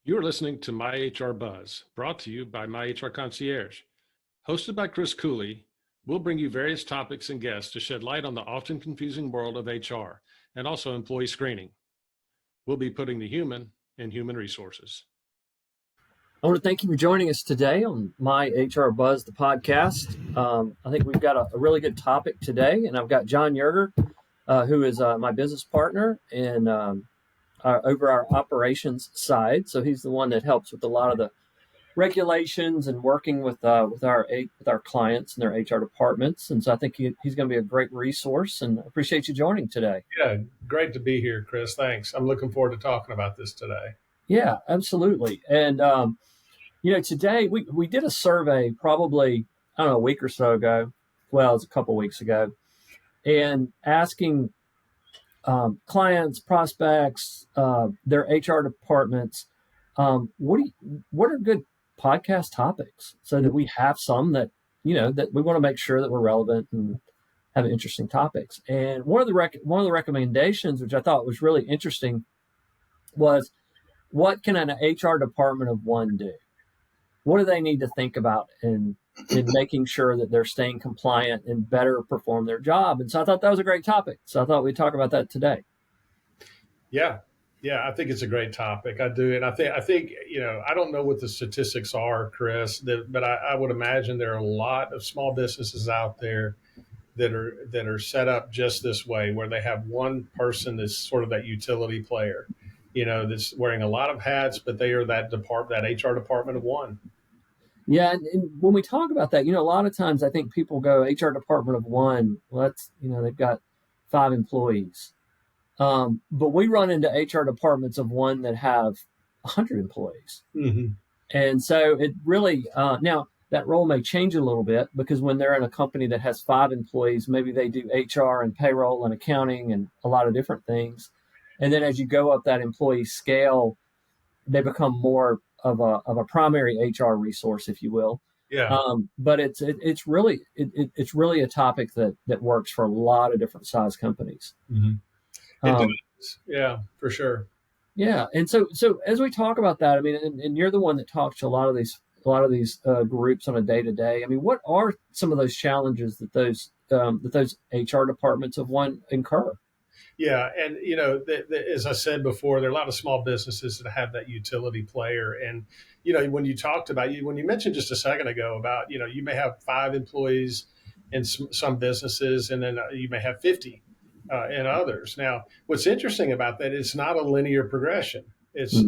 You are listening to MyHRBuzz, brought to you by MyHRConcierge. Hosted by Chris Cooley, we'll bring you various topics and guests to shed light on the often confusing world of HR and also employee screening. We'll be putting the human in human resources. I want to thank you for joining us today on MyHRBuzz, the podcast. I think we've got a really good topic today, and I've got John Yerger, who is my business partner and over our operations side. So he's the one that helps with a lot of the regulations and working with our clients and their HR departments. And so I think he's going to be a great resource. And I appreciate you joining today. Yeah, great to be here, Chris. Thanks. I'm looking forward to talking about this today. Yeah, absolutely. And today we did a survey probably, I don't know, a week or so ago. Well, it was a couple of weeks ago, and asking clients, prospects, their HR departments, what are good podcast topics, so that we have some that that we want to make sure that we're relevant and have interesting topics. And one of the recommendations, which I thought was really interesting, was what can an HR department of one do? What do they need to think about in making sure that they're staying compliant and better perform their job? And so I thought that was a great topic. So I thought we'd talk about that today. Yeah, I think it's a great topic. I do, and I think I don't know what the statistics are, Chris, but I would imagine there are a lot of small businesses out there that are set up just this way, where they have one person that's sort of that utility player, that's wearing a lot of hats, but they are that HR department of one. Yeah, and when we talk about that, a lot of times I think people go HR department of one. Well, that's they've got 5 employees, but we run into HR departments of one that have 100 employees, and so it really now that role may change a little bit, because when they're in a company that has 5 employees, maybe they do HR and payroll and accounting and a lot of different things, and then as you go up that employee scale, they become more of a primary HR resource, if you will. Yeah. But it's really a topic that works for a lot of different size companies. It does. Yeah, for sure. Yeah, and so as we talk about that, I mean, and you're the one that talks to a lot of these groups on a day to day. I mean, what are some of those challenges that those HR departments of one incur? Yeah, and as I said before, there are a lot of small businesses that have that utility player. And when you mentioned just a second ago about you may have 5 employees in some businesses, and then you may have 50 in others. Now, what's interesting about that, it's not a linear progression. It's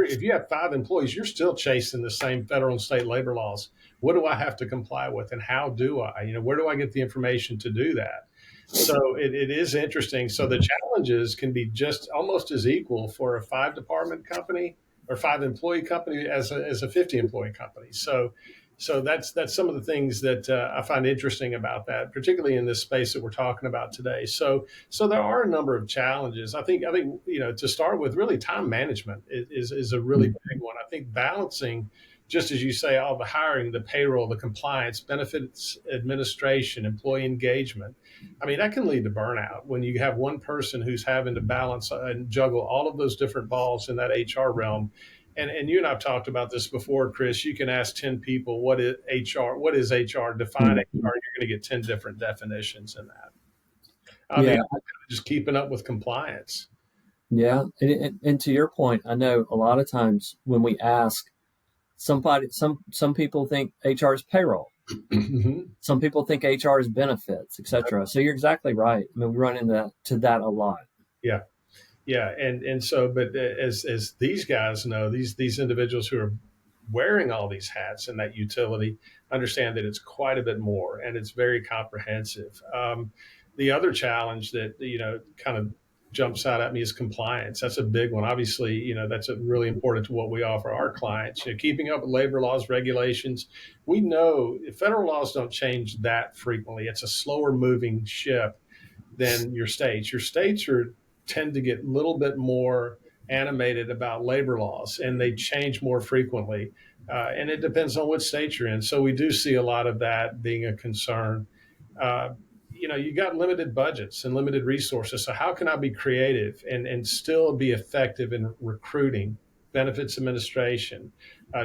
if you have 5 employees, you're still chasing the same federal and state labor laws. What do I have to comply with, and how do I? Where do I get the information to do that? So it is interesting. So the challenges can be just almost as equal for a 5 department company or 5 employee company as a 50 employee company. So that's some of the things that I find interesting about that, particularly in this space that we're talking about today. So there are a number of challenges. I think to start with, really time management is a really big one. I think balancing, just as you say, all the hiring, the payroll, the compliance, benefits administration, employee engagement. I mean, that can lead to burnout when you have one person who's having to balance and juggle all of those different balls in that HR realm. And you and I've talked about this before, Chris. You can ask 10 people, what is HR? What is HR? Define HR. You're going to get 10 different definitions in that. Just keeping up with compliance. Yeah. And to your point, I know a lot of times when we ask, some people think HR is payroll. Some people think HR is benefits, etc. So you're exactly right. I mean, we run into that a lot. Yeah. Yeah. And so, but as these guys know, these individuals who are wearing all these hats and that utility understand that it's quite a bit more, and it's very comprehensive. The other challenge that, kind of jumps out at me is compliance. That's a big one. Obviously, that's really important to what we offer our clients. Keeping up with labor laws, regulations. We know federal laws don't change that frequently. It's a slower moving ship than your states. Your states tend to get a little bit more animated about labor laws, and they change more frequently. And it depends on which state you're in. So we do see a lot of that being a concern. You got limited budgets and limited resources. So how can I be creative and still be effective in recruiting benefits administration,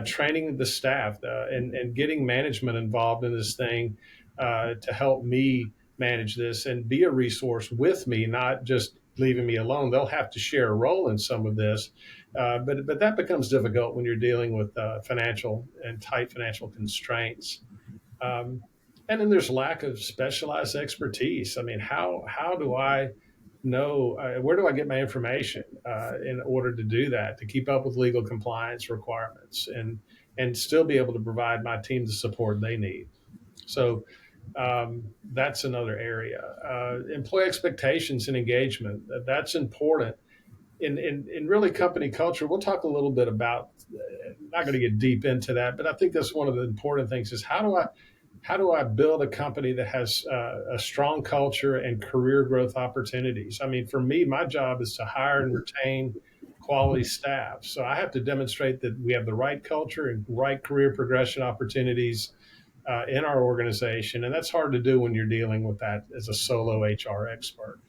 training the staff, and getting management involved in this thing to help me manage this and be a resource with me, not just leaving me alone. They'll have to share a role in some of this, but that becomes difficult when you're dealing with financial and tight financial constraints. And then there's lack of specialized expertise. I mean, how do I know where do I get my information in order to do that, to keep up with legal compliance requirements and still be able to provide my team the support they need? So that's another area. Employee expectations and engagement, that's important. In really company culture, we'll talk a little bit about, not going to get deep into that, but I think that's one of the important things is how do I build a company that has a strong culture and career growth opportunities? I mean, for me, my job is to hire and retain quality staff. So I have to demonstrate that we have the right culture and right career progression opportunities in our organization. And that's hard to do when you're dealing with that as a solo HR expert.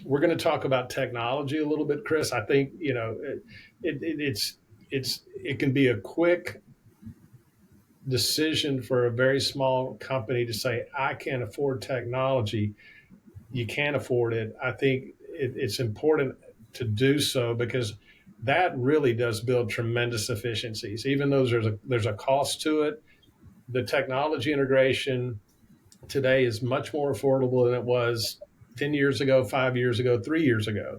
We're going to talk about technology a little bit, Chris. I think, it can be a quick decision for a very small company to say, I can't afford technology. You can't afford it. I think it's important to do so because that really does build tremendous efficiencies. Even though there's a cost to it, the technology integration today is much more affordable than it was 10 years ago, 5 years ago, 3 years ago.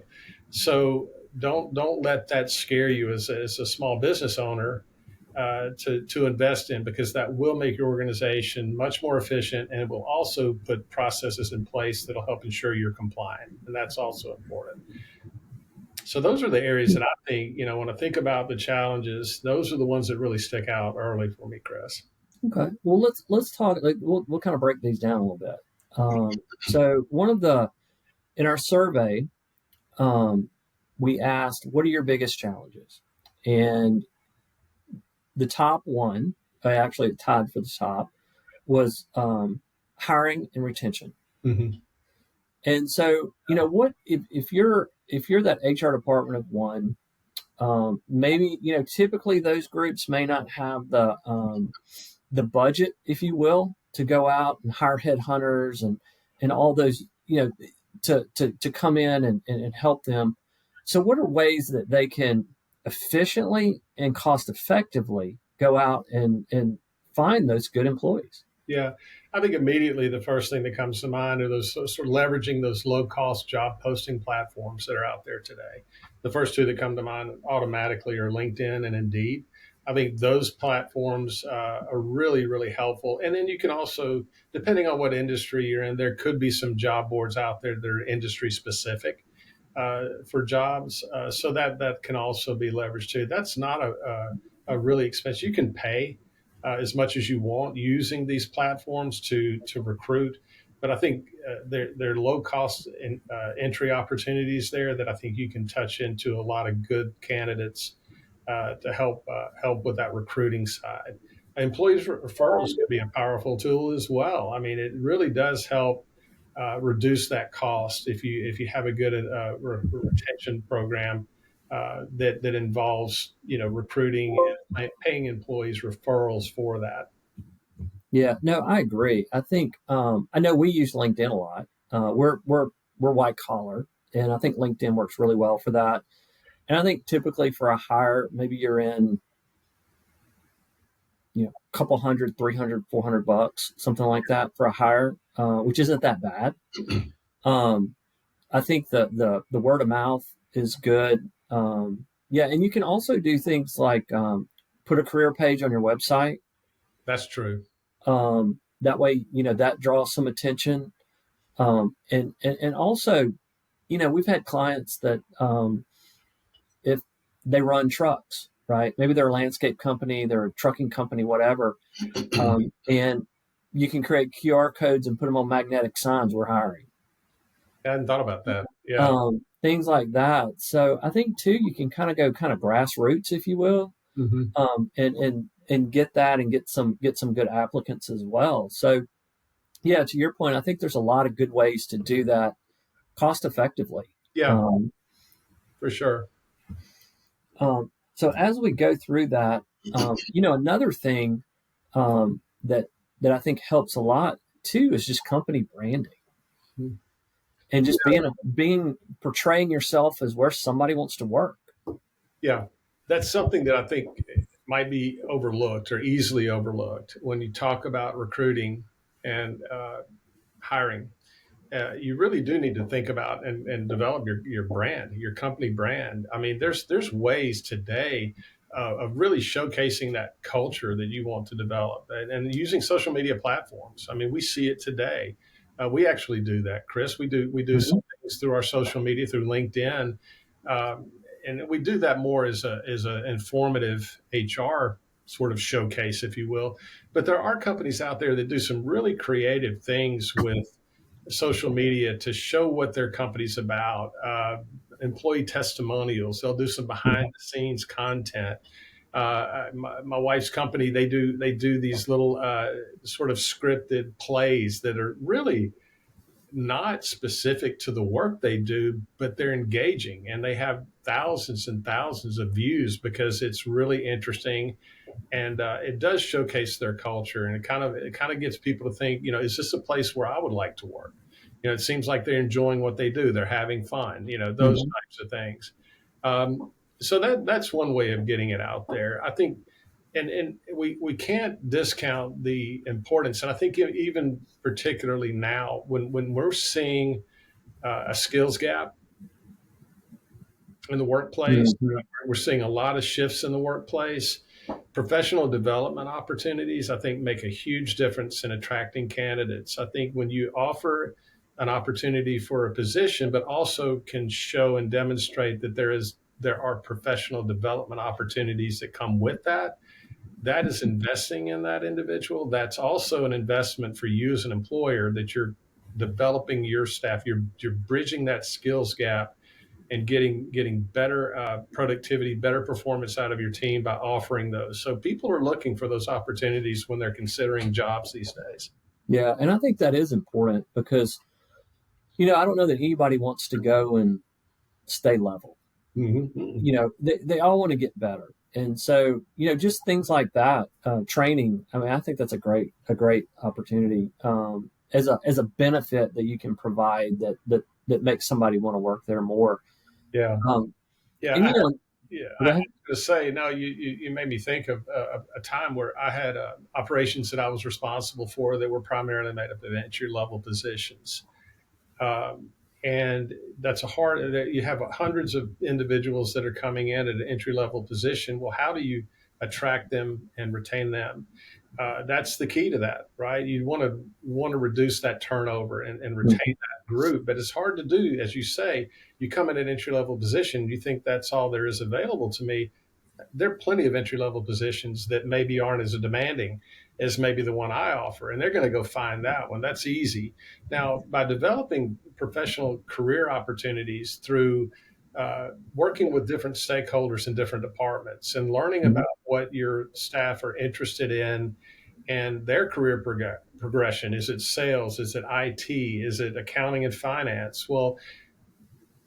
So don't let that scare you as a small business owner to invest in, because that will make your organization much more efficient, and it will also put processes in place that'll help ensure you're compliant, and that's also important. So those are the areas that I think, when I think about the challenges, those are the ones that really stick out early for me, Chris. Okay. Well, let's talk. We'll kind of break these down a little bit. So in our survey, we asked, what are your biggest challenges? And the top one, actually tied for the top, was hiring and retention. Mm-hmm. And so, what if you're that HR department of one, maybe typically those groups may not have the budget, if you will, to go out and hire headhunters and all those to come in and help them. So, what are ways that they can efficiently and cost effectively go out and find those good employees? Yeah, I think immediately the first thing that comes to mind are those sort of leveraging those low cost job posting platforms that are out there today. The first two that come to mind automatically are LinkedIn and Indeed. I think those platforms are really, really helpful. And then you can also, depending on what industry you're in, there could be some job boards out there that are industry specific for jobs. So that can also be leveraged too. That's not a really expensive. You can pay as much as you want using these platforms to recruit. But I think there are low cost entry opportunities there that I think you can touch into a lot of good candidates to help with that recruiting side. Employees referrals could be a powerful tool as well. I mean, it really does help reduce that cost if you have a good retention program that involves recruiting and paying employees referrals for that. Yeah, no, I agree. I think I know we use LinkedIn a lot. We're white collar, and I think LinkedIn works really well for that. And I think typically for a hire, maybe you're in, a couple hundred, 300, $400, something like that for a hire, which isn't that bad. I think the word of mouth is good. Yeah, and you can also do things like put a career page on your website. That's true. That way, that draws some attention. And also, we've had clients that if they run trucks, right? Maybe they're a landscape company, they're a trucking company, whatever. And you can create QR codes and put them on magnetic signs. We're hiring. I hadn't thought about that. Yeah. Things like that. So I think too, you can kind of go grassroots, if you will, and get that and get some good applicants as well. So yeah, to your point, I think there's a lot of good ways to do that cost effectively. Yeah, for sure. So as we go through that, another thing that I think helps a lot too is just company branding and just being portraying yourself as where somebody wants to work. Yeah, that's something that I think might be overlooked or easily overlooked when you talk about recruiting and hiring. You really do need to think about and develop your brand, your company brand. I mean, there's ways today of really showcasing that culture that you want to develop and using social media platforms. I mean, we see it today. We actually do that, Chris. We do some things through our social media, through LinkedIn, um, and we do that more as a informative HR sort of showcase, if you will. But there are companies out there that do some really creative things with social media to show what their company's about. Employee testimonials. They'll do some behind the scenes content. My wife's company, they do these little sort of scripted plays that are really not specific to the work they do, but they're engaging and they have thousands and thousands of views because it's really interesting and it does showcase their culture and it kind of gets people to think, is this a place where I would like to work? It seems like they're enjoying what they do. They're having fun, those Mhm. types of things. So that's one way of getting it out there. I think, and we can't discount the importance. And I think even particularly now when we're seeing a skills gap in the workplace, Mhm. we're seeing a lot of shifts in the workplace. Professional development opportunities, I think, make a huge difference in attracting candidates. I think when you offer an opportunity for a position, but also can show and demonstrate that there are professional development opportunities that come with that, that is investing in that individual. That's also an investment for you as an employer that you're developing your staff. You're bridging that skills gap and getting better productivity, better performance out of your team by offering those. So people are looking for those opportunities when they're considering jobs these days. Yeah, and I think that is important because I don't know that anybody wants to go and stay level. Mm-hmm. They all want to get better, and so just things like that, training. I mean, I think that's a great opportunity as a benefit that you can provide that makes somebody want to work there more. Yeah, Um, yeah, and yeah. go I ahead. have to say, no, you made me think of a time where I had operations that I was responsible for that were primarily made up of entry level positions. Um, and that's you have hundreds of individuals that are coming in at an entry level position. Well, how do you attract them and retain them? That's the key to that, right? You want to reduce that turnover and retain Mhm. that group, but it's hard to do, as you say. You come in an entry level position, you think that's all there is available to me. There are plenty of entry level positions that maybe aren't as demanding as maybe the one I offer, and they're going to go find that one. That's easy. Now, by developing professional career opportunities through working with different stakeholders in different departments and learning about Mhm. what your staff are interested in and their career progression. Is it sales? Is it IT? Is it accounting and finance? Well,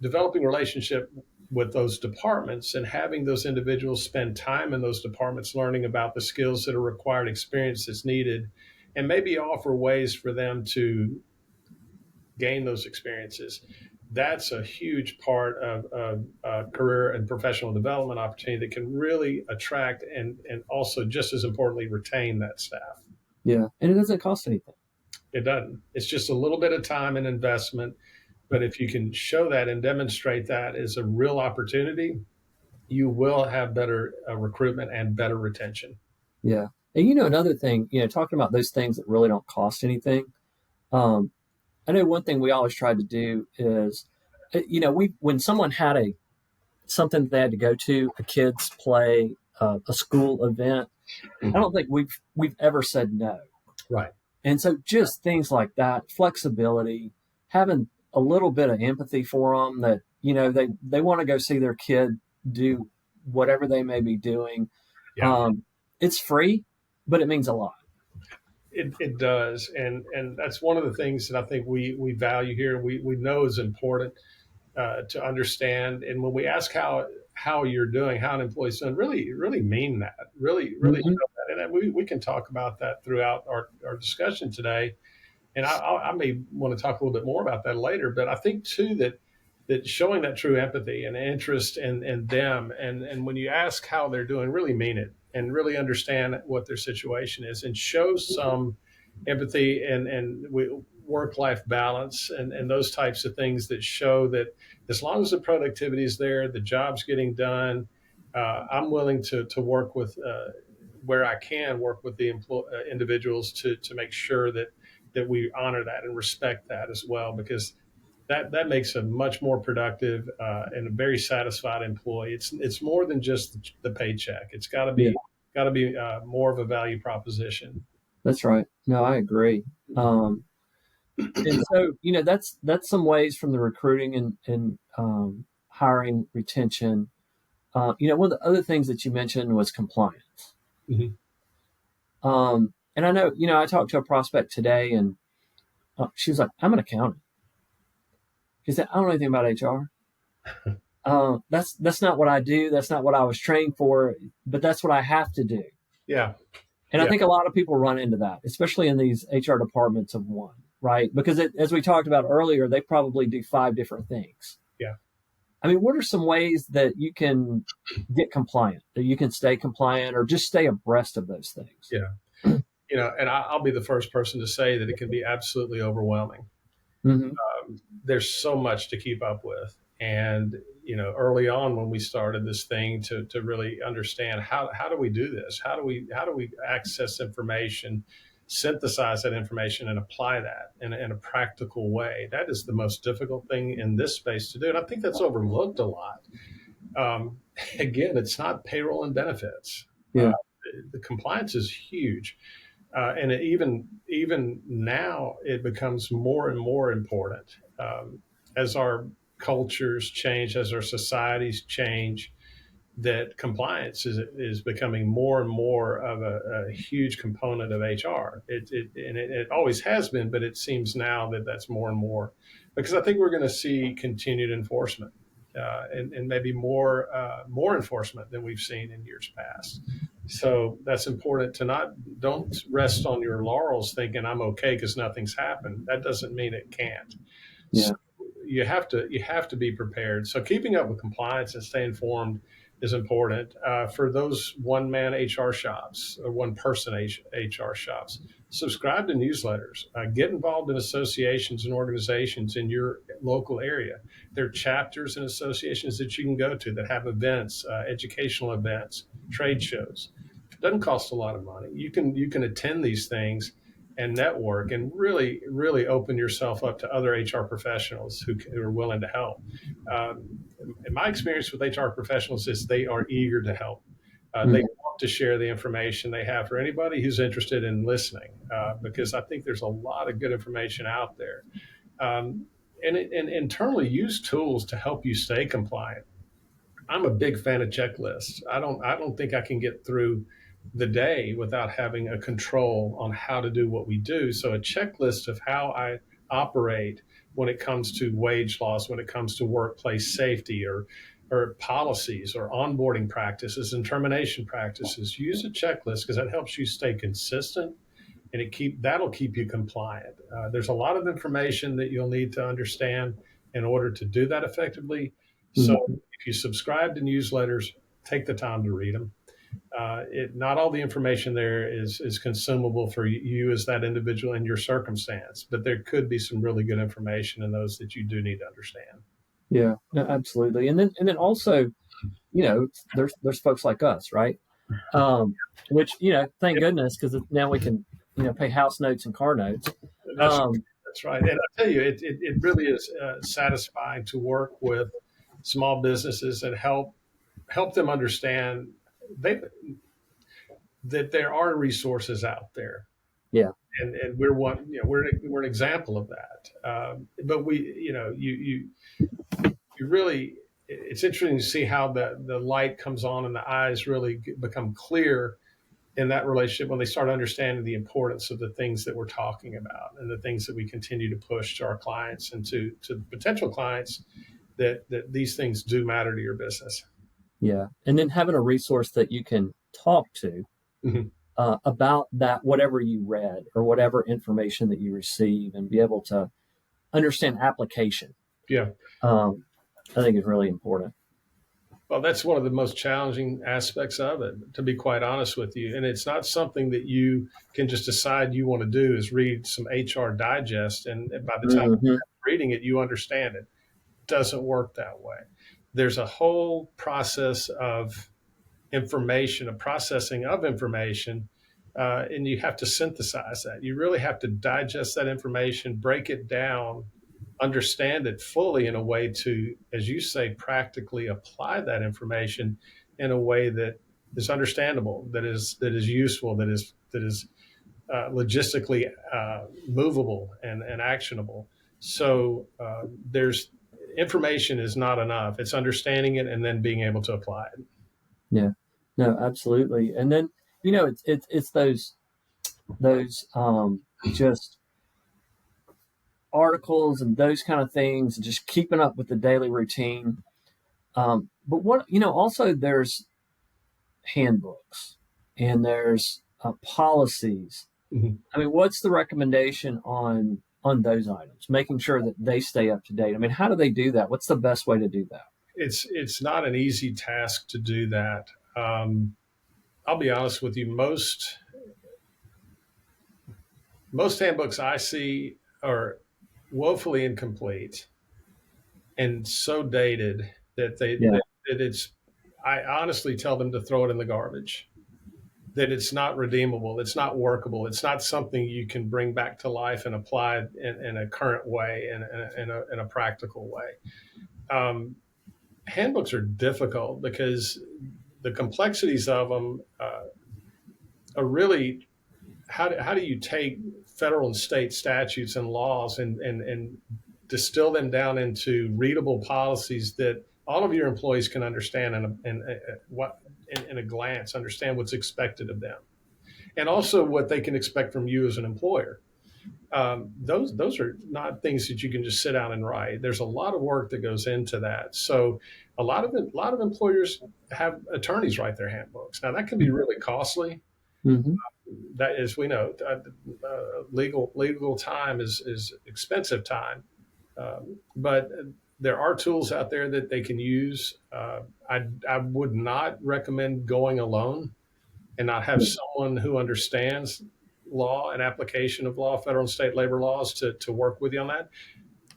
developing relationship with those departments and having those individuals spend time in those departments learning about the skills that are required, experience that's needed, and maybe offer ways for them to gain those experiences. That's a huge part of career and professional development opportunity that can really attract and also just as importantly retain that staff. Yeah, and it doesn't cost anything. It doesn't. It's just a little bit of time and investment. But if you can show that and demonstrate that as a real opportunity, you will have better recruitment and better retention. Yeah, and another thing, talking about those things that really don't cost anything. Um, I know one thing we always tried to do is, we when someone had something that they had to go to, a kids play, a school event. I don't think we've ever said no. Right. And so just things like that, flexibility, having a little bit of empathy for them that, they want to go see their kid do whatever they may be doing. Yeah, Um, it's free, but it means a lot. it does. And that's one of the things that I think we value here. We know is important to understand. And when we ask how you're doing, how an employee's doing, really mean that, really Mm-hmm. show that. And we can talk about that throughout our discussion today. And I may want to talk a little bit more about that later, but I think too that showing that true empathy and interest in them, and when you ask how they're doing, really mean it and really understand what their situation is, and show some empathy and work-life balance and those types of things that show that as long as the productivity is there, the job's getting done. I'm willing to work with where I can work with the individuals to make sure that we honor that and respect that as well, because that makes a much more productive and a very satisfied employee. It's more than just the paycheck. It's Yeah, got to be more of a value proposition. that's right. No, I agree. Um, and so, that's some ways from the recruiting and hiring, retention. One of the other things that you mentioned was compliance. Mhm. And I know, I talked to a prospect today, and she was like, "I'm an accountant." She said, "I don't know anything about HR. That's not what I do. That's not what I was trained for, but that's what I have to do." Yeah, And I yeah, think a lot of people run into that, especially in these HR departments of one, right? Because as we talked about earlier, they probably do 5 different things. yeah, I mean, what are some ways that you can get compliant, that you can stay compliant or just stay abreast of those things? yeah. And I'll be the first person to say that it can be absolutely overwhelming. Mm-hmm. There's so much to keep up with. And, early on when we started this thing to really understand how do we do this? How do we access information, synthesize that information and apply that in a practical way? That is the most difficult thing in this space to do. And I think that's overlooked a lot. Um, Again, it's not payroll and benefits. Yeah. The compliance is huge. And even now, it becomes more and more important as our cultures change, as our societies change. That compliance is becoming more and more of a huge component of HR. It always has been, but it seems now that that's more and more, because I think we're going to see continued enforcement and maybe more enforcement than we've seen in years past. So that's important to don't rest on your laurels thinking I'm okay because nothing's happened. That doesn't mean it can't. Yeah. So you have to be prepared. So keeping up with compliance and staying informed is important for those one-man HR shops or one-person HR shops. Subscribe to newsletters. Get involved in associations and organizations in your local area. There are chapters and associations that you can go to that have events, educational events, trade shows. It doesn't cost a lot of money. You can attend these things and network and really open yourself up to other HR professionals who are willing to help. In my experience with HR professionals is they are eager to help. They Mm-hmm. want to share the information they have for anybody who's interested in listening, because I think there's a lot of good information out there. And internally use tools to help you stay compliant. I'm a big fan of checklists. I don't think I can get through the day without having a control on how to do what we do. So a checklist of how I operate when it comes to wage loss, when it comes to workplace safety or policies or onboarding practices and termination practices. Use a checklist because that helps you stay consistent and that'll keep you compliant. There's a lot of information that you'll need to understand in order to do that effectively. So Mm-hmm. if you subscribe to newsletters, take the time to read them. Not all the information there is consumable for you as that individual in your circumstance, but there could be some really good information in those that you do need to understand. Yeah. No, absolutely. And then also, there's folks like us, right? Um, which, thank goodness, because now we can, pay house notes and car notes. That's Um, that's right. And I tell you, it really is satisfying to work with small businesses and help them understand they that there are resources out there, yeah. and we're one. We're an example of that. But you really, it's interesting to see how the light comes on and the eyes really become clear in that relationship when they start understanding the importance of the things that we're talking about and the things that we continue to push to our clients and to potential clients that these things do matter to your business. Yeah. And then having a resource that you can talk to Mhm. about that, whatever you read or whatever information that you receive, and be able to understand application. Yeah. Um, I think is really important. Well, that's one of the most challenging aspects of it, to be quite honest with you. And it's not something that you can just decide you want to do is read some HR digest. And by the time Mm-hmm. you're reading it, you understand it. Doesn't work that way. There's a whole process of information, a processing of information, and you have to synthesize that. You really have to digest that information, break it down, understand it fully in a way to, as you say, practically apply that information in a way that is understandable, that is useful, that is logistically movable and actionable. So there's information is not enough. It's understanding it and then being able to apply it. Yeah. No, absolutely. And then, it's those just articles and those kind of things, just keeping up with the daily routine. But also there's handbooks and there's policies. Mhm. I mean, what's the recommendation on those items, making sure that they stay up to date? I mean, how do they do that? What's the best way to do that? It's not an easy task to do that. Um, I'll be honest with you. Most handbooks I see are woefully incomplete and so dated that Yeah. that it's. I honestly tell them to throw it in the garbage. That it's not redeemable. It's not workable. It's not something you can bring back to life and apply in a current way, in a practical way. Um, Handbooks are difficult because the complexities of them are really how do you take federal and state statutes and laws and distill them down into readable policies that all of your employees can understand in a glance, understand what's expected of them, and also what they can expect from you as an employer. Those are not things that you can just sit down and write. There's a lot of work that goes into that. So a lot of employers have attorneys write their handbooks. Now that can be really costly. Mm-hmm. That is, we know, legal time is expensive time, but there are tools out there that they can use. I would not recommend going alone and not have someone who understands law and application of law, federal and state labor laws, to work with you on that.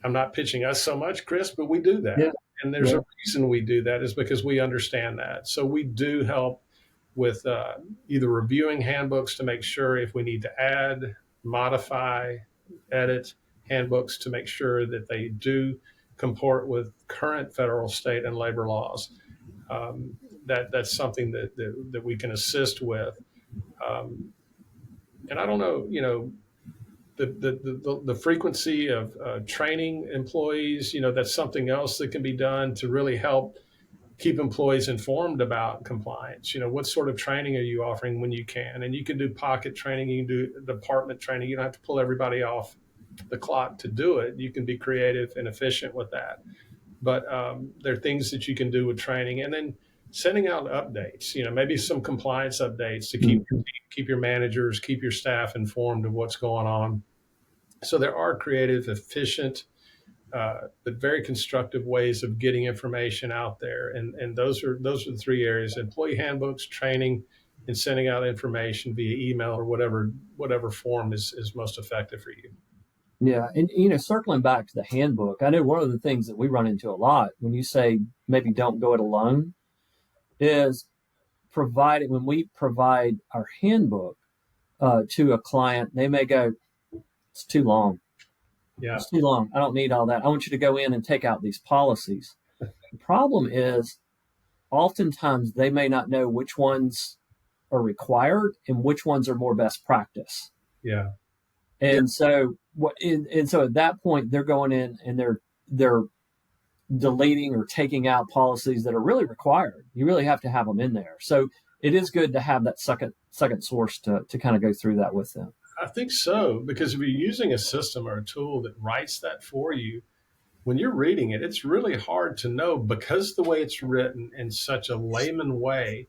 I'm not pitching us so much, Chris, but we do that. Yeah. And there's a reason we do that is because we understand that. So we do help with either reviewing handbooks to make sure if we need to add, modify, edit handbooks to make sure that they do comport with current federal, state, and labor laws. That's something that we can assist with. Um, and I don't know, the frequency of training employees, that's something else that can be done to really help keep employees informed about compliance. What sort of training are you offering when you can? And you can do pocket training, you can do department training. You don't have to pull everybody off the clock to do it. You can be creative and efficient with that. But there are things that you can do with training, and then sending out updates. Maybe some compliance updates to keep your managers, keep your staff informed of what's going on. So there are creative, efficient, but very constructive ways of getting information out there. And those are the three areas: employee handbooks, training, and sending out information via email or whatever form is most effective for you. Yeah. And, circling back to the handbook, I know one of the things that we run into a lot when you say maybe don't go it alone is when we provide our handbook to a client, they may go, it's too long. Yeah. It's too long. I don't need all that. I want you to go in and take out these policies. The problem is oftentimes they may not know which ones are required and which ones are more best practice. Yeah. And so at that point they're going in and they're deleting or taking out policies that are really required. You really have to have them in there. So it is good to have that second source to kind of go through that with them. I think so, because if you're using a system or a tool that writes that for you, when you're reading it, it's really hard to know, because the way it's written in such a layman way,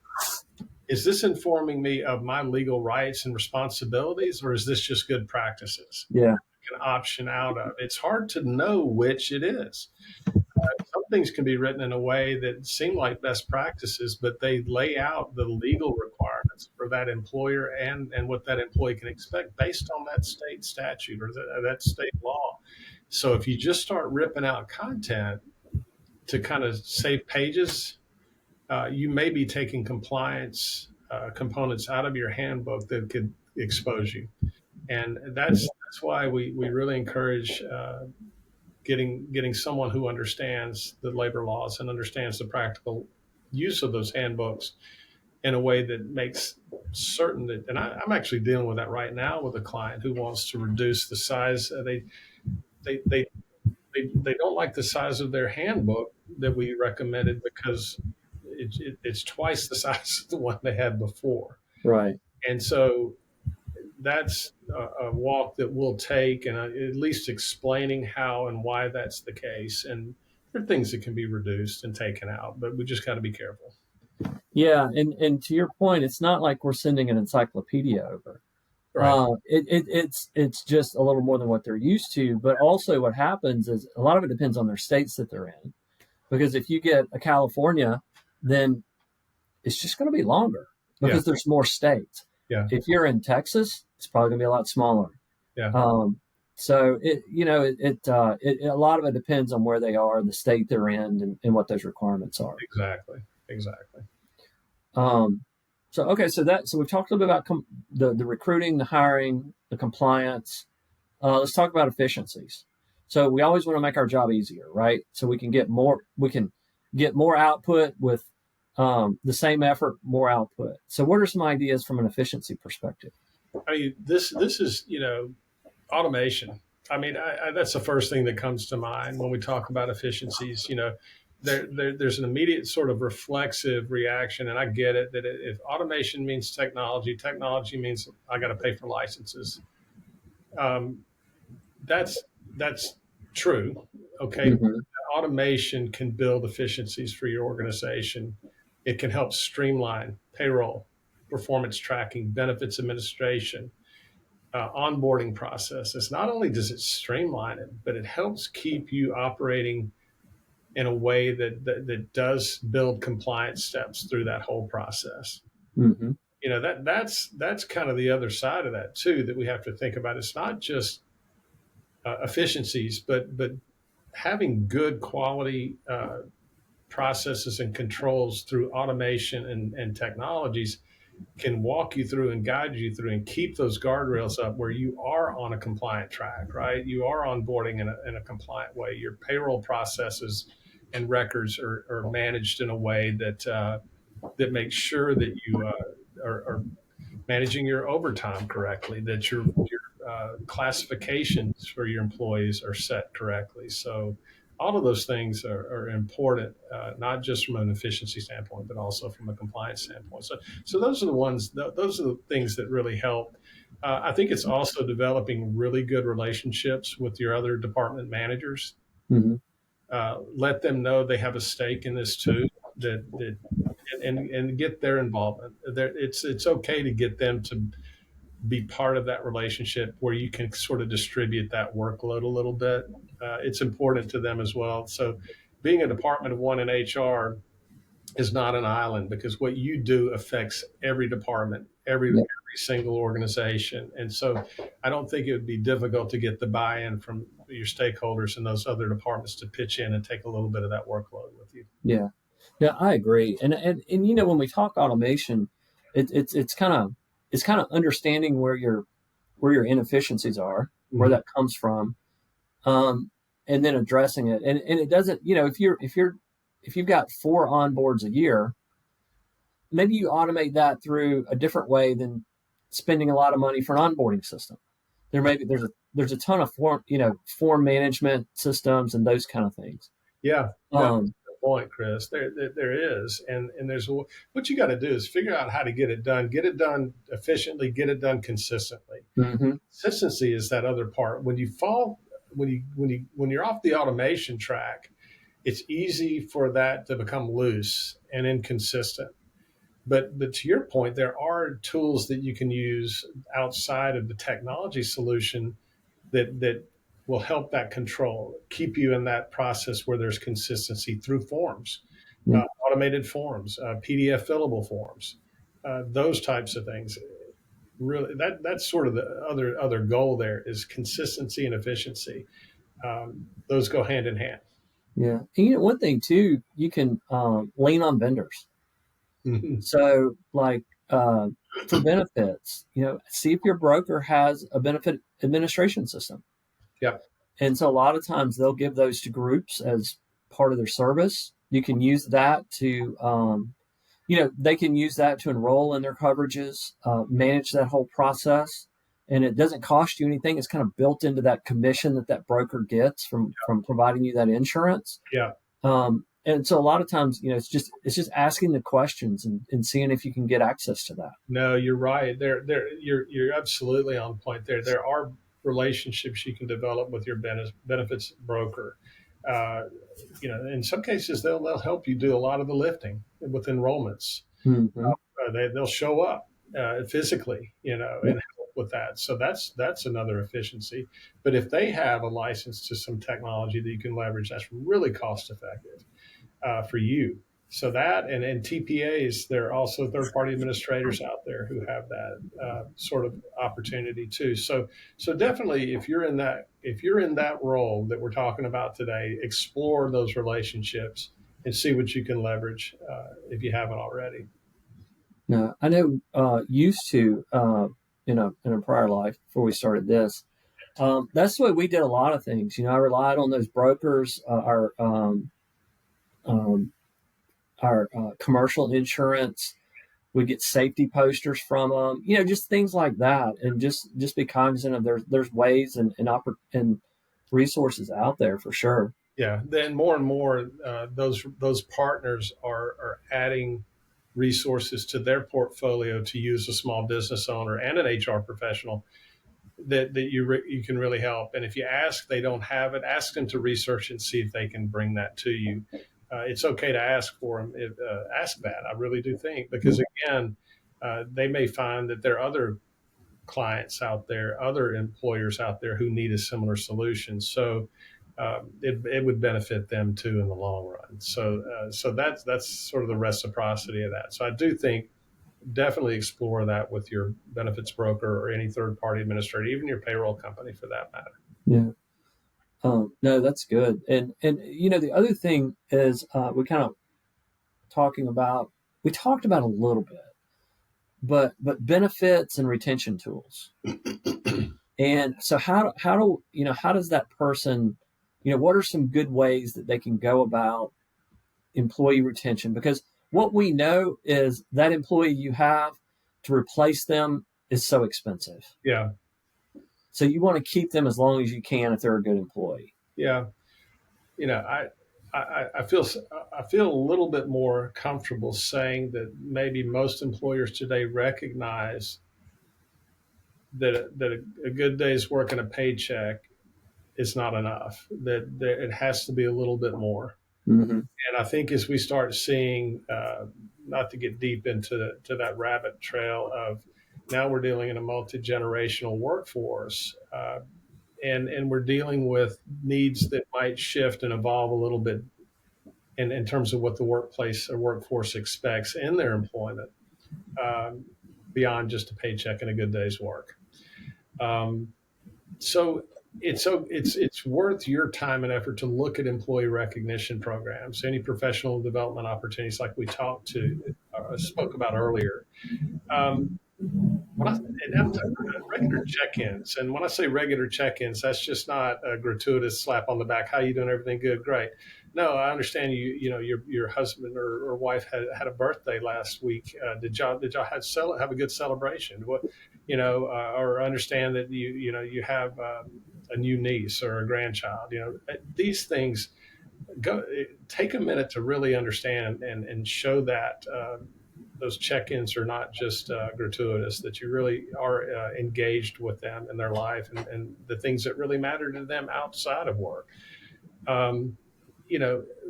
is this informing me of my legal rights and responsibilities, or is this just good practices Yeah. I can option out of? It's hard to know which it is. Some things can be written in a way that seem like best practices, but they lay out the legal requirements for that employer and what that employee can expect based on that state statute or that state law. So if you just start ripping out content to kind of save pages, you may be taking compliance components out of your handbook that could expose you. And that's why we really encourage getting someone who understands the labor laws and understands the practical use of those handbooks in a way that makes certain that. And I'm actually dealing with that right now with a client who wants to reduce the size. They they they don't like the size of their handbook that we recommended because it's twice the size of the one they had before. Right. And so that's a walk that we'll take, and at least explaining how and why that's the case. And there are things that can be reduced and taken out, but we just got to be careful. Yeah, and to your point, it's not like we're sending an encyclopedia over. Right. It's just a little more than what they're used to. But also, what happens is a lot of it depends on their states that they're in. Because if you get a California, then it's just going to be longer because there's more states. Yeah. If you're in Texas, it's probably going to be a lot smaller. Yeah. So a lot of it depends on where they are, the state they're in, and what those requirements are. Exactly. So we've talked a little bit about the recruiting, the hiring, the compliance. Let's talk about efficiencies. So we always want to make our job easier, right? So we can get more output with the same effort, more output. So what are some ideas from an efficiency perspective? I mean, this is, automation. I mean, that's the first thing that comes to mind when we talk about efficiencies. There's an immediate sort of reflexive reaction, and I get it, that if automation means technology means I got to pay for licenses. That's true. Okay. Mm-hmm. Automation can build efficiencies for your organization. It can help streamline payroll, performance tracking, benefits administration, onboarding processes. Not only does it streamline it, but it helps keep you operating in a way that does build compliance steps through that whole process. Mm-hmm. That's kind of the other side of that too, that we have to think about. It's not just efficiencies, but having good quality processes and controls through automation and technologies can walk you through and guide you through and keep those guardrails up where you are on a compliant track, right? You are onboarding in a compliant way. Your payroll processes and records are managed in a way that makes sure that you are managing your overtime correctly, that your classifications for your employees are set correctly. So all of those things are important, not just from an efficiency standpoint, but also from a compliance standpoint. So those are the ones. Those are the things that really help. I think it's also developing really good relationships with your other department managers. Mm-hmm. Let them know they have a stake in this too. And get their involvement. It's okay to get them to be part of that relationship where you can sort of distribute that workload a little bit. It's important to them as well. So being a department of one in HR is not an island, because what you do affects every department, every single organization. And so I don't think it would be difficult to get the buy-in from your stakeholders and those other departments to pitch in and take a little bit of that workload with you. Yeah, I agree. And when we talk automation, it's kind of understanding where your inefficiencies are, where that comes from, and then addressing it. And it doesn't, if you've got 4 onboards a year, maybe you automate that through a different way than spending a lot of money for an onboarding system. There's a ton of form management systems and those kind of things. Yeah. Good point, Chris. There is, and there's what you got to do is figure out how to get it done efficiently, get it done consistently. Mm-hmm. Consistency is that other part. When you fall when you're off the automation track, it's easy for that to become loose and inconsistent. But to your point, there are tools that you can use outside of the technology solution that will help that control, keep you in that process where there's consistency through forms, Mm. automated forms, PDF fillable forms, those types of things. Really, that's sort of the other goal there is consistency and efficiency. Those go hand in hand. Yeah. And, one thing too, you can lean on vendors. Mhm. So, like for benefits, see if your broker has a benefit administration system. Yep. And so, a lot of times they'll give those to groups as part of their service. You can use that to, they can use that to enroll in their coverages, manage that whole process, and it doesn't cost you anything. It's kind of built into that commission that broker gets from providing you that insurance. Yeah. And so a lot of times, it's just asking the questions and seeing if you can get access to that. No, you're right. You're absolutely on point there. There are relationships you can develop with your benefits broker. Uh, in some cases, they'll help you do a lot of the lifting with enrollments. Mm-hmm. They'll show up physically, Yep. and help with that. So that's another efficiency. But if they have a license to some technology that you can leverage, that's really cost effective for you. So that and TPAs, there are also third-party administrators out there who have that sort of opportunity too. So definitely, if you're in that role that we're talking about today, explore those relationships and see what you can leverage if you haven't already. No, I know. Used to in a prior life before we started this, that's the way we did a lot of things. I relied on those brokers, um, our commercial insurance. We get safety posters from them, just things like that, and just be cognizant of there's ways and resources out there for sure. Yeah, then more and more those partners are adding resources to their portfolio to use a small business owner and an HR professional that you can really help. And if you ask, they don't have it, ask them to research and see if they can bring that to you. It's okay to ask for them. Ask that. I really do think because again, they may find that there are other clients out there, other employers out there who need a similar solution. So it would benefit them too in the long run. So that's sort of the reciprocity of that. So I do think definitely explore that with your benefits broker or any third party administrator, even your payroll company for that matter. Yeah. No, that's good. And the other thing is we kind of we talked about a little bit, but benefits and retention tools. And so how does that person, what are some good ways that they can go about employee retention? Because what we know is that employee you have, to replace them is so expensive. Yeah. So you want to keep them as long as you can if they're a good employee. Yeah. I feel a little bit more comfortable saying that maybe most employers today recognize that a good day's work and a paycheck is not enough. That it has to be a little bit more. Mm-hmm. And I think as we start seeing, not to get deep into that rabbit trail of now we're dealing in a multi-generational workforce, and we're dealing with needs that might shift and evolve a little bit in terms of what the workplace or workforce expects in their employment, beyond just a paycheck and a good day's work. So it's worth your time and effort to look at employee recognition programs, any professional development opportunities like we spoke about earlier. And I'm talking about regular check-ins, and when I say regular check-ins, that's just not a gratuitous slap on the back. How you doing? Everything good? Great. No, I understand your husband or wife had a birthday last week. Did y'all have a good celebration? What or understand that you have a new niece or a grandchild. These things take a minute to really understand and show that those check-ins are not just gratuitous, that you really are engaged with them in their life and the things that really matter to them outside of work. Um,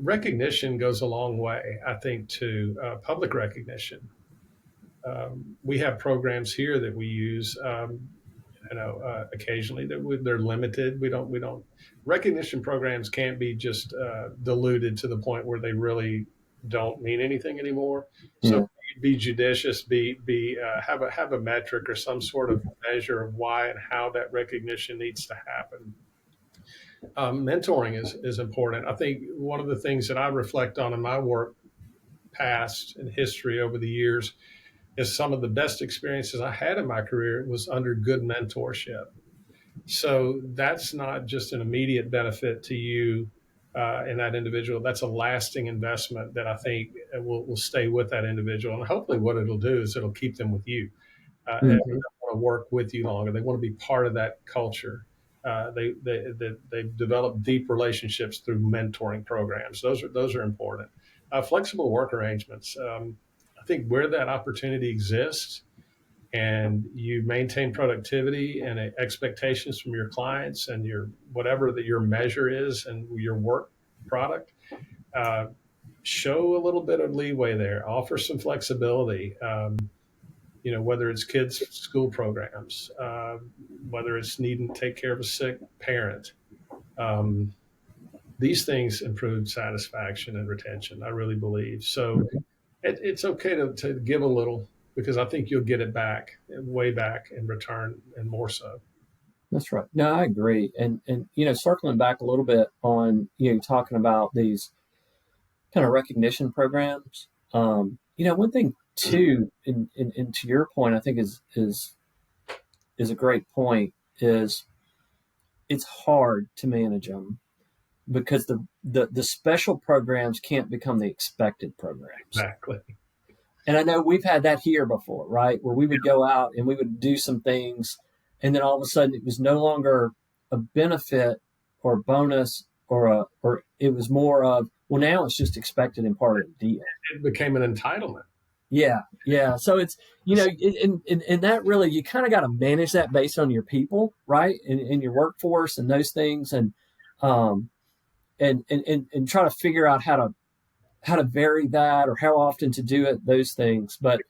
Recognition goes a long way, I think, to public recognition. We have programs here that we use, occasionally they're limited. We don't recognition programs can't be just diluted to the point where they really don't mean anything anymore. So Yeah. be judicious, have a metric or some sort of measure of why and how that recognition needs to happen. Mentoring is important. I think one of the things that I reflect on in my work past and history over the years is some of the best experiences I had in my career was under good mentorship. So that's not just an immediate benefit to you and that individual. That's a lasting investment that I think will stay with that individual. And hopefully what it'll do is it'll keep them with you. And they Mhm. want to work with you longer. They want to be part of that culture. They've developed deep relationships through mentoring programs. Those are important. Flexible work arrangements. I think where that opportunity exists and you maintain productivity and expectations from your clients and your whatever that your measure is and your work product, uh, show a little bit of leeway there. Offer some flexibility. Whether it's kids school programs, whether it's needing to take care of a sick parent. Um, these things improve satisfaction and retention, I really believe. So it's okay to give a little because I think you'll get it back, way back in return and more so. That's right. No, I agree. And circling back a little bit on talking about these kind of recognition programs. One thing too, and to your point, I think is a great point. Is it's hard to manage them because the special programs can't become the expected programs. Exactly. And I know we've had that here before, right? Where we would go out and we would do some things, and then all of a sudden it was no longer a benefit or a bonus or it was more of, well, now it's just expected and part of the deal. It became an entitlement. Yeah, yeah. So it's and that really you kind of got to manage that based on your people, right, and your workforce and those things, um and try to figure out how to vary that or how often to do it, those things. But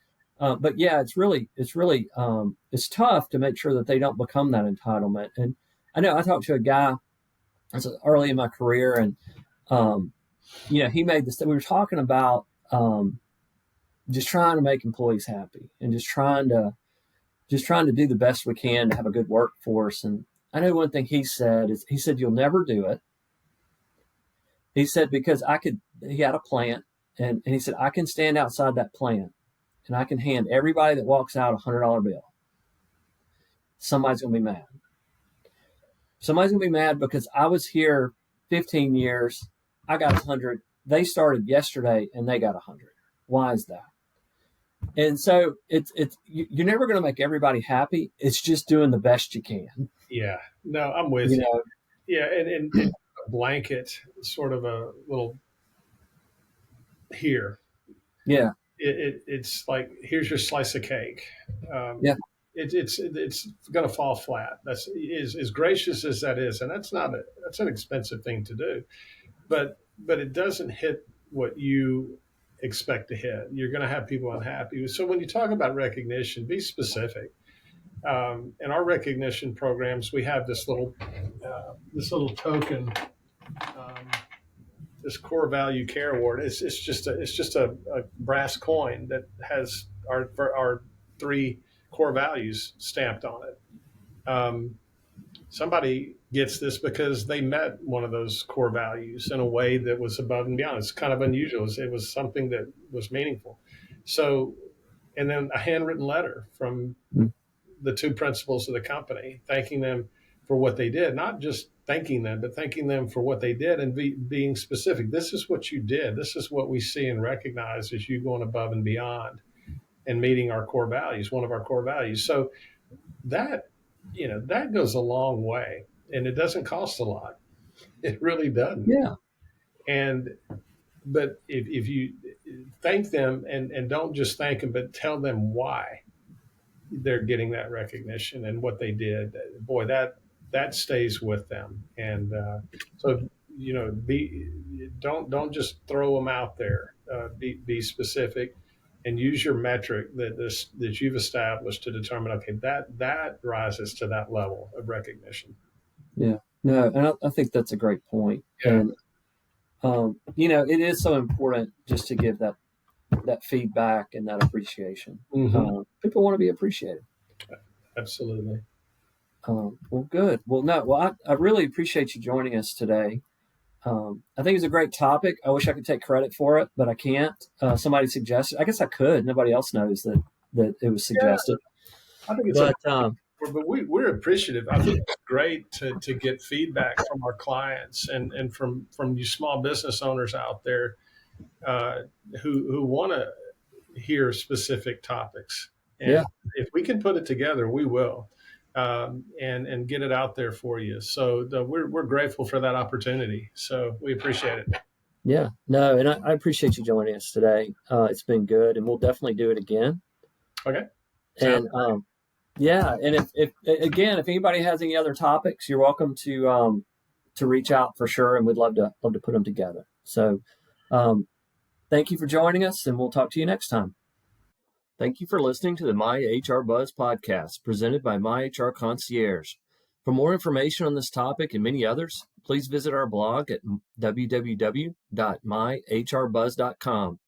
yeah, it's tough to make sure that they don't become that entitlement. And I know I talked to a guy early in my career, and he made this. We were talking about just trying to make employees happy and just trying to do the best we can to have a good workforce. And I know one thing he said you'll never do it. He said, because he had a plant, and he said, I can stand outside that plant and I can hand everybody that walks out $100 bill. Somebody's going to be mad. Somebody's going to be mad because I was here 15 years. I got 100. They started yesterday and they got 100. Why is that? And so you're never going to make everybody happy. It's just doing the best you can. Yeah, no, I'm with you. Yeah, and a blanket, sort of a little here. Yeah. It's like, here's your slice of cake. Yeah. It's going to fall flat. That's as gracious as that is, and that's an expensive thing to do, but it doesn't hit what you expect to hit. You're going to have people unhappy. So when you talk about recognition, be specific. In our recognition programs, we have this little token, this core value care award. It's just a brass coin that has our three core values stamped on it. Somebody gets this because they met one of those core values in a way that was above and beyond. It's kind of unusual. It was something that was meaningful. So, and then a handwritten letter from the two principals of the company, thanking them for what they did, not just thanking them, but thanking them for what they did and being specific. This is what you did. This is what we see and recognize as you going above and beyond and meeting our core values, one of our core values. So that goes a long way, and it doesn't cost a lot. It really doesn't. Yeah. And but if you thank them and don't just thank them, but tell them why they're getting that recognition and what they did, boy, that stays with them. And so, be don't just throw them out there. Be specific, and use your metric that you've established to determine. Okay, that rises to that level of recognition. Yeah. No, and I think that's a great point. Yeah. And it is so important just to give that feedback and that appreciation. Mm-hmm. People want to be appreciated. Absolutely. Well, good. Well, I really appreciate you joining us today. I think it's a great topic. I wish I could take credit for it, but I can't. Somebody suggested. I guess I could. Nobody else knows that it was suggested. Yeah, I think it's but we're appreciative. I think it's great to get feedback from our clients and from you small business owners out there who want to hear specific topics. And if we can put it together, we will, and get it out there for you. So we're grateful for that opportunity. So we appreciate it. Yeah, no, and I appreciate you joining us today. It's been good, and we'll definitely do it again. Okay. And and if anybody has any other topics, you're welcome to reach out for sure, and we'd love to put them together. So, thank you for joining us, and we'll talk to you next time. Thank you for listening to the MyHRBuzz podcast presented by MyHRConcierge. For more information on this topic and many others, please visit our blog at www.myhrbuzz.com.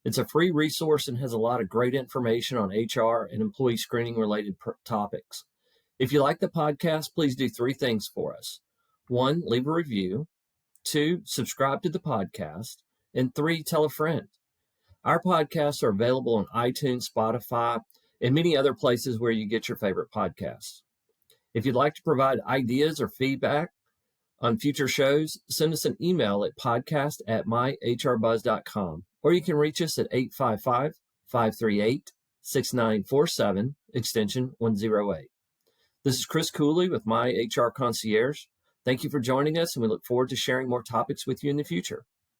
It's a free resource and has a lot of great information on HR and employee screening related topics. If you like the podcast, please do 3 things for us. 1, leave a review. 2, subscribe to the podcast. And 3, tell a friend. Our podcasts are available on iTunes, Spotify, and many other places where you get your favorite podcasts. If you'd like to provide ideas or feedback on future shows, send us an email at podcast@myhrbuzz.com, or you can reach us at 855-538-6947, extension 108. This is Chris Cooley with MyHRConcierge. Thank you for joining us, and we look forward to sharing more topics with you in the future.